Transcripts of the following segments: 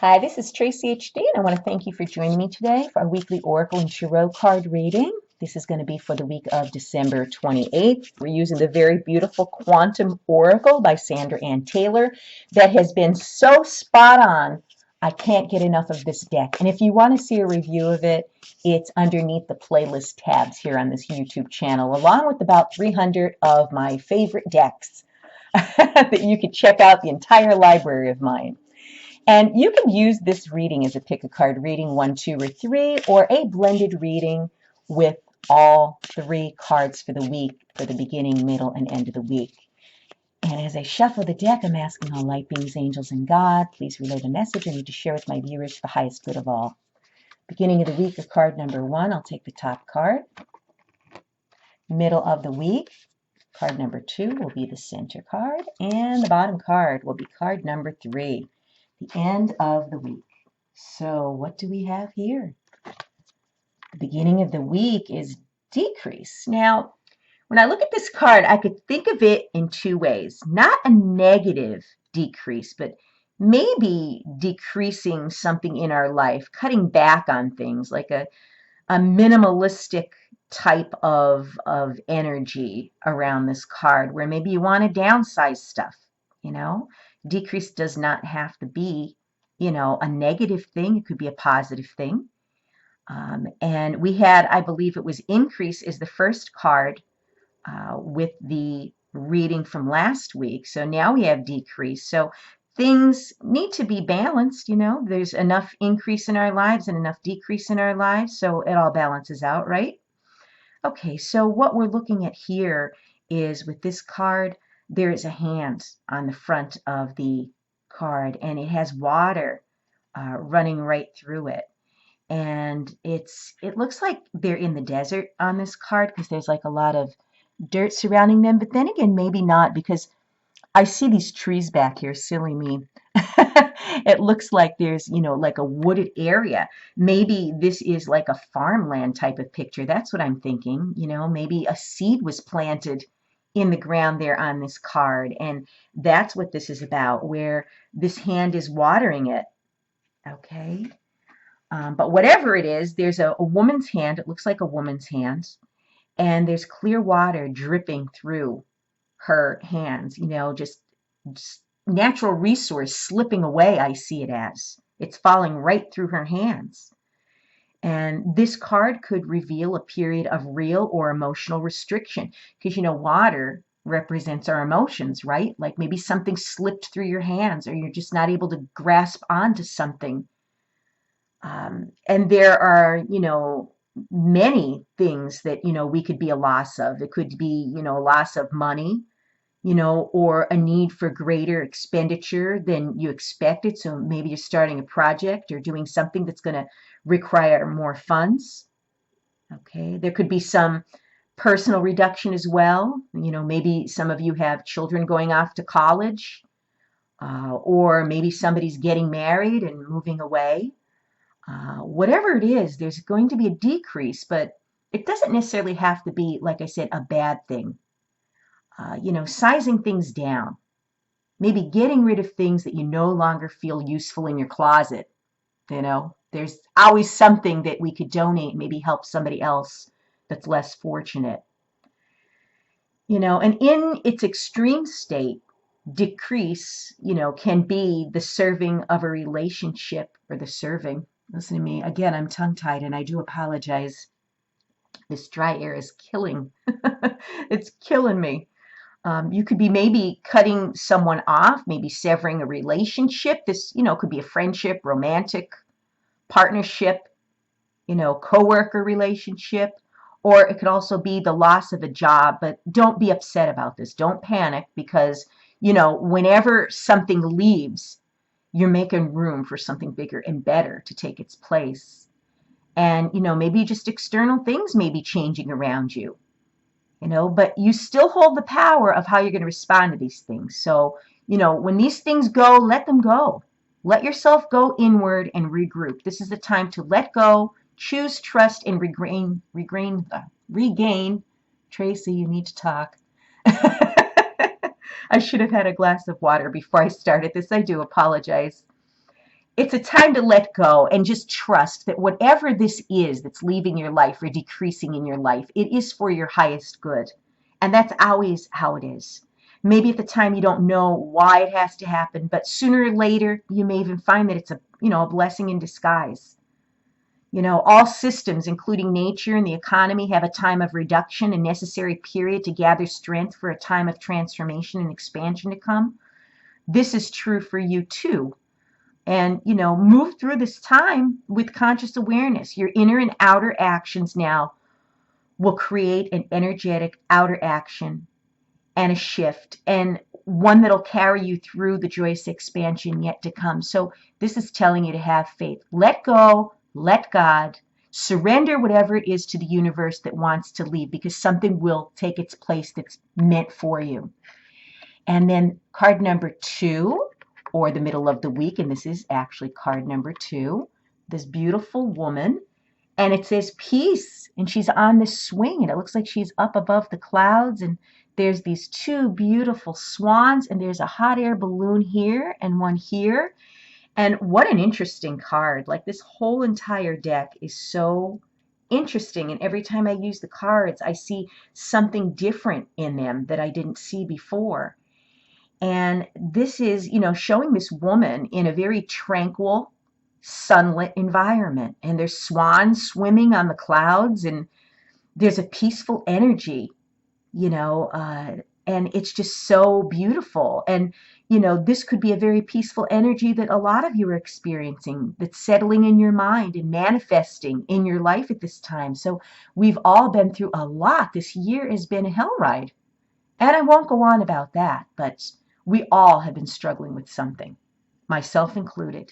Hi, this is Tracy HD, and I want to thank you for joining me today for our weekly Oracle and Tarot card reading. This is going to be for the week of December 28th. We're using the very beautiful Quantum Oracle by Sandra Ann Taylor that has been so spot on. I can't get enough of this deck. And if you want to see a review of it, it's underneath the playlist tabs here on this YouTube channel, along with about 300 of my favorite decks that you could check out the entire library of mine. And you can use this reading as a pick a card reading, 1, 2, or 3, or a blended reading with all 3 cards for the week, for the beginning, middle, and end of the week. And as I shuffle the deck, I'm asking all light beings, angels, and God, please relay the message I need to share with my viewers for the highest good of all. Beginning of the week, card number 1, I'll take the top card. Middle of the week, card number 2 will be the center card. And the bottom card will be card number 3. The end of the week. So what do we have here? The beginning of the week is decrease. Now, when I look at this card, I could think of it in 2 ways. Not a negative decrease, but maybe decreasing something in our life, cutting back on things like a minimalistic type of energy around this card where maybe you want to downsize stuff, you know. Decrease does not have to be, a negative thing. It could be a positive thing. And we had, I believe it was increase is the first card with the reading from last week. So now we have decrease. So things need to be balanced, There's enough increase in our lives and enough decrease in our lives, so it all balances out, right? Okay, so what we're looking at here is with this card, there is a hand on the front of the card, and it has water running right through it. And it looks like they're in the desert on this card because there's like a lot of dirt surrounding them. But then again, maybe not, because I see these trees back here, silly me. It looks like there's, like a wooded area. Maybe this is like a farmland type of picture. That's what I'm thinking. Maybe a seed was planted in the ground there on this card. And that's what this is about, where this hand is watering it. Okay. But whatever it is, there's a woman's hand. It looks like a woman's hand. And there's clear water dripping through her hands, just natural resource slipping away, I see it as. It's falling right through her hands. And this card could reveal a period of real or emotional restriction because, water represents our emotions, right? Like maybe something slipped through your hands or you're just not able to grasp onto something. And there are, many things that, we could be a loss of. It could be, a loss of money, or a need for greater expenditure than you expected. So maybe you're starting a project or doing something that's going to require more funds. Okay. There could be some personal reduction as well. Maybe some of you have children going off to college, or maybe somebody's getting married and moving away. Whatever it is, there's going to be a decrease, but it doesn't necessarily have to be, like I said, a bad thing. Sizing things down, maybe getting rid of things that you no longer feel useful in your closet. There's always something that we could donate, maybe help somebody else that's less fortunate. And in its extreme state, decrease, can be the serving of a relationship or the serving. Listen to me. Again, I'm tongue-tied and I do apologize. This dry air is killing. It's killing me. You could be maybe cutting someone off, maybe severing a relationship. This, could be a friendship, romantic partnership, coworker relationship, or it could also be the loss of a job. But don't be upset about this. Don't panic because, whenever something leaves, you're making room for something bigger and better to take its place. And, maybe just external things may be changing around you. But you still hold the power of how you're going to respond to these things. So, when these things go, let them go. Let yourself go inward and regroup. This is the time to let go, choose trust, and regain. Tracy, you need to talk. I should have had a glass of water before I started this. I do apologize. It's a time to let go and just trust that whatever this is that's leaving your life or decreasing in your life, it is for your highest good. And that's always how it is. Maybe at the time you don't know why it has to happen, but sooner or later you may even find that it's a blessing in disguise. All systems, including nature and the economy, have a time of reduction and necessary period to gather strength for a time of transformation and expansion to come. This is true for you too. And, move through this time with conscious awareness. Your inner and outer actions now will create an energetic outer action and a shift, and one that'll carry you through the joyous expansion yet to come. So this is telling you to have faith. Let go, let God, surrender whatever it is to the universe that wants to leave, because something will take its place that's meant for you. And then card number 2, or the middle of the week, and this is actually card number 2, this beautiful woman, and it says peace, and she's on this swing, and it looks like she's up above the clouds, and there's these 2 beautiful swans, and there's a hot air balloon here and one here. And what an interesting card. Like, this whole entire deck is so interesting, and every time I use the cards I see something different in them that I didn't see before. And this is, showing this woman in a very tranquil, sunlit environment. And there's swans swimming on the clouds, and there's a peaceful energy, and it's just so beautiful. And, this could be a very peaceful energy that a lot of you are experiencing, that's settling in your mind and manifesting in your life at this time. So we've all been through a lot. This year has been a hell ride. And I won't go on about that, but we all have been struggling with something, myself included.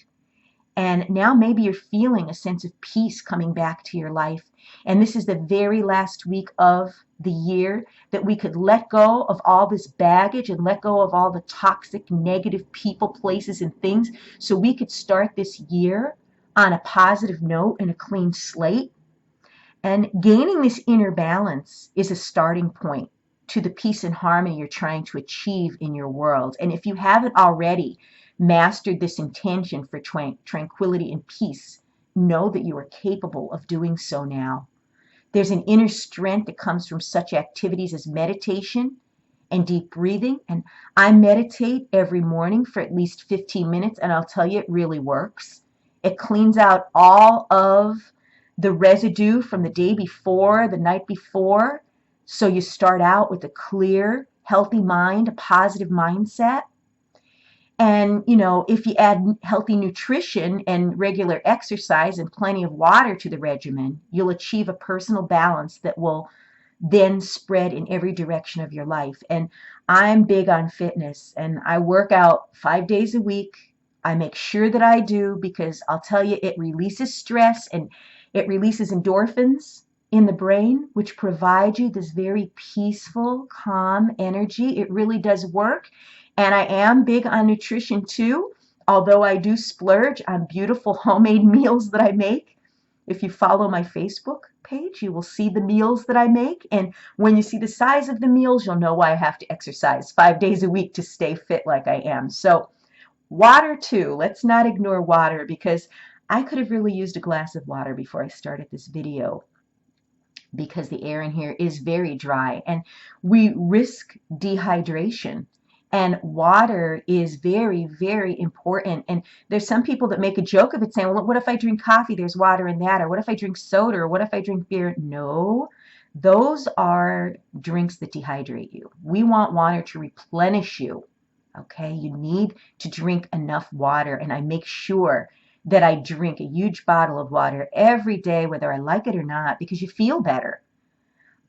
And now maybe you're feeling a sense of peace coming back to your life. And this is the very last week of the year that we could let go of all this baggage and let go of all the toxic, negative people, places, and things, so we could start this year on a positive note and a clean slate. And gaining this inner balance is a starting point to the peace and harmony you're trying to achieve in your world. And if you haven't already mastered this intention for tranquility and peace, know that you are capable of doing so now. There's an inner strength that comes from such activities as meditation and deep breathing. And I meditate every morning for at least 15 minutes, and I'll tell you, it really works. It cleans out all of the residue from the day before, the night before. So you start out with a clear, healthy mind, a positive mindset. And, if you add healthy nutrition and regular exercise and plenty of water to the regimen, you'll achieve a personal balance that will then spread in every direction of your life. And I'm big on fitness, and I work out 5 days a week. I make sure that I do, because I'll tell you, it releases stress and it releases endorphins in the brain, which provide you this very peaceful, calm energy. It really does work. And I am big on nutrition too, although I do splurge on beautiful homemade meals that I make. If you follow my Facebook page, you will see the meals that I make. And when you see the size of the meals, you'll know why I have to exercise 5 days a week to stay fit like I am. So water too. Let's not ignore water, because I could have really used a glass of water before I started this video, because the air in here is very dry and we risk dehydration. And water is very, very important. And there's some people that make a joke of it, saying, well, what if I drink coffee? There's water in that. Or what if I drink soda? Or what if I drink beer? No, those are drinks that dehydrate you. We want water to replenish you. Okay, you need to drink enough water. And I make sure that I drink a huge bottle of water every day, whether I like it or not, because you feel better.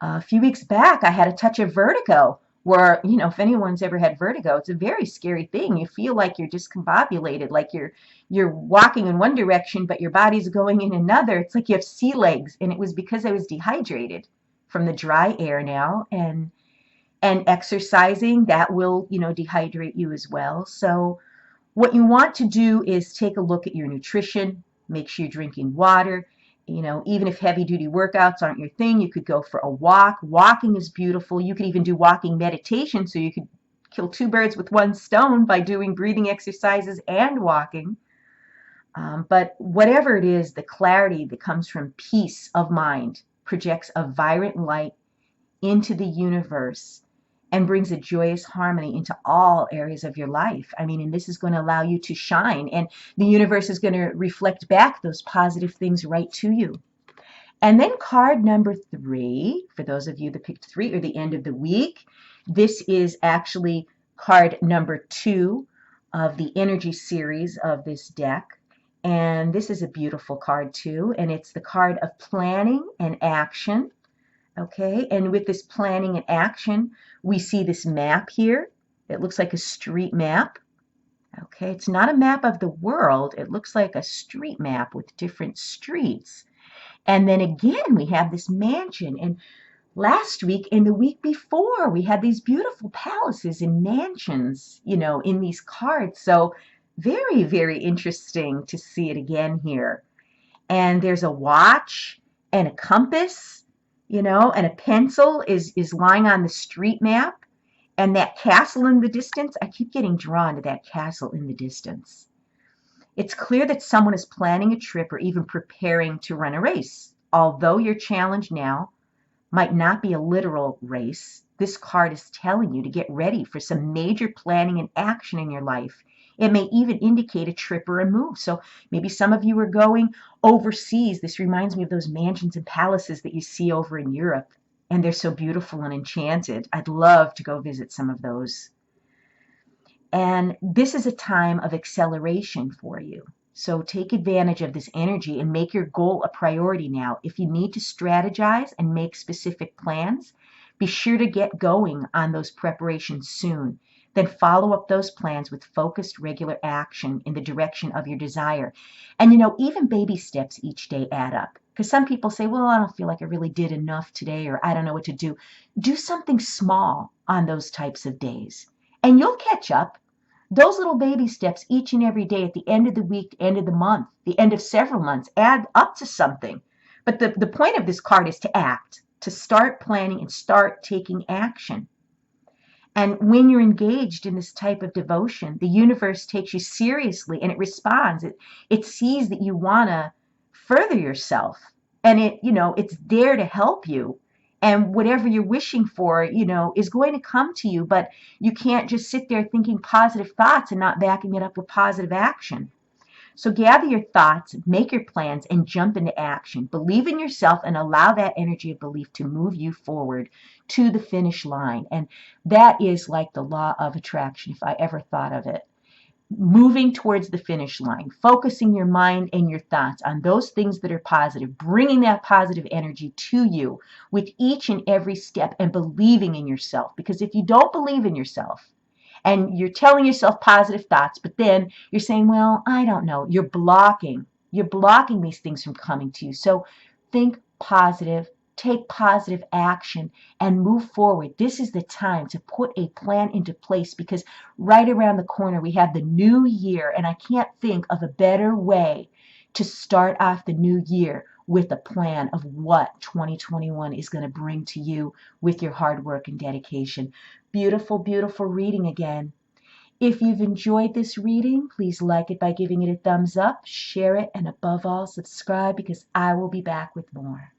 A few weeks back, I had a touch of vertigo, where, if anyone's ever had vertigo, it's a very scary thing. You feel like you're discombobulated, like you're walking in one direction, but your body's going in another. It's like you have sea legs. And it was because I was dehydrated from the dry air now, and exercising, that will, dehydrate you as well. So what you want to do is take a look at your nutrition, make sure you're drinking water. Even if heavy duty workouts aren't your thing, you could go for a walk. Walking is beautiful. You could even do walking meditation, so you could kill 2 birds with 1 stone by doing breathing exercises and walking. But whatever it is, the clarity that comes from peace of mind projects a vibrant light into the universe and brings a joyous harmony into all areas of your life. I mean, and this is going to allow you to shine, and the universe is going to reflect back those positive things right to you. And then card number 3, for those of you that picked 3 or the end of the week, this is actually card number 2 of the energy series of this deck. And this is a beautiful card too, and it's the card of planning and action. Okay, and with this planning and action, we see this map here. It looks like a street map. Okay, it's not a map of the world. It looks like a street map with different streets. And then again, we have this mansion. And last week and the week before, we had these beautiful palaces and mansions, in these cards. So very, very interesting to see it again here. And there's a watch and a compass, and a pencil is lying on the street map. And that castle in the distance, I keep getting drawn to that castle in the distance. It's clear that someone is planning a trip or even preparing to run a race. Although your challenge now might not be a literal race, this card is telling you to get ready for some major planning and action in your life. It may even indicate a trip or a move. So maybe some of you are going overseas. This reminds me of those mansions and palaces that you see over in Europe. And they're so beautiful and enchanted. I'd love to go visit some of those. And this is a time of acceleration for you. So take advantage of this energy and make your goal a priority now. If you need to strategize and make specific plans, be sure to get going on those preparations soon. Then follow up those plans with focused, regular action in the direction of your desire. And even baby steps each day add up. Because some people say, well, I don't feel like I really did enough today, or I don't know what to do. Do something small on those types of days, and you'll catch up. Those little baby steps each and every day at the end of the week, end of the month, the end of several months add up to something. But the point of this card is to act, to start planning and start taking action. And when you're engaged in this type of devotion, the universe takes you seriously and it responds. It sees that you want to further yourself, and it's there to help you. And whatever you're wishing for, is going to come to you, but you can't just sit there thinking positive thoughts and not backing it up with positive action. So gather your thoughts, make your plans, and jump into action. Believe in yourself and allow that energy of belief to move you forward to the finish line. And that is like the law of attraction, if I ever thought of it. Moving towards the finish line, focusing your mind and your thoughts on those things that are positive, bringing that positive energy to you with each and every step, and believing in yourself. Because if you don't believe in yourself and you're telling yourself positive thoughts, but then you're saying, well, I don't know, you're blocking these things from coming to you. So think positive, take positive action, and move forward. This is the time to put a plan into place, because right around the corner we have the new year, and I can't think of a better way to start off the new year with a plan of what 2021 is going to bring to you with your hard work and dedication. Beautiful, beautiful reading again. If you've enjoyed this reading, please like it by giving it a thumbs up, share it, and above all, subscribe, because I will be back with more.